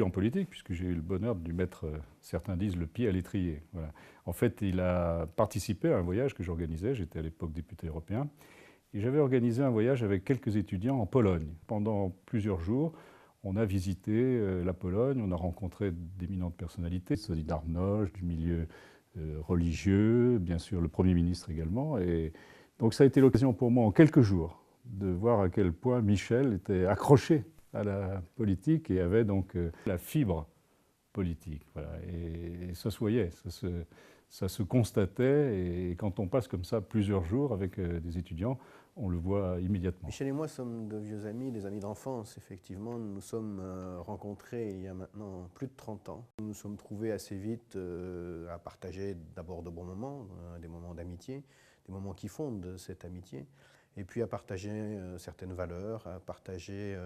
plus en politique, puisque j'ai eu le bonheur de lui mettre, certains disent, le pied à l'étrier. Voilà. En fait, il a participé à un voyage que j'organisais, j'étais à l'époque député européen, et j'avais organisé un voyage avec quelques étudiants en Pologne. Pendant plusieurs jours, on a visité la Pologne, on a rencontré d'éminentes personnalités, Sonia Darnoche, du milieu religieux, bien sûr le Premier ministre également. Et donc ça a été l'occasion pour moi en quelques jours de voir à quel point Michel était accroché à la politique et avait donc la fibre politique. Voilà. Et ça se voyait, ça se constatait. Et quand on passe comme ça plusieurs jours avec des étudiants, on le voit immédiatement. Michel et moi sommes de vieux amis, des amis d'enfance, effectivement. Nous nous sommes rencontrés il y a maintenant plus de 30 ans. Nous nous sommes trouvés assez vite à partager d'abord de bons moments, des moments d'amitié, des moments qui fondent cette amitié, et puis à partager certaines valeurs, à partager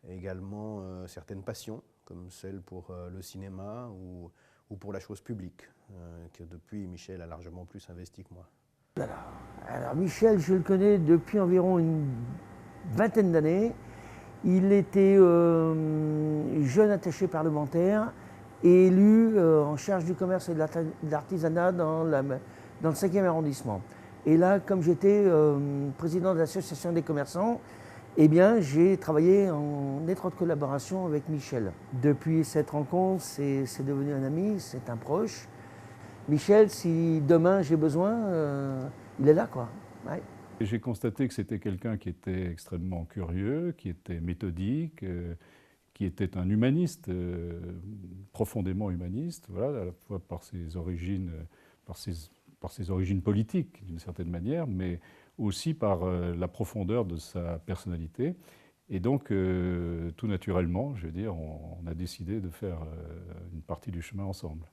également certaines passions, comme celle pour le cinéma ou pour la chose publique, que depuis Michel a largement plus investi que moi. Alors Michel, je le connais depuis environ une vingtaine d'années. Il était jeune attaché parlementaire et élu en charge du commerce et de l'artisanat dans le 5e arrondissement. Et là, comme j'étais président de l'association des commerçants, eh bien, j'ai travaillé en étroite collaboration avec Michel. Depuis cette rencontre, c'est devenu un ami, c'est un proche. Michel, si demain j'ai besoin, il est là, quoi. Ouais. J'ai constaté que c'était quelqu'un qui était extrêmement curieux, qui était méthodique, qui était un humaniste, profondément humaniste, voilà, à la fois par ses origines, par ses origines politiques d'une certaine manière, mais aussi par la profondeur de sa personnalité. Et donc, tout naturellement, je veux dire, on a décidé de faire une partie du chemin ensemble.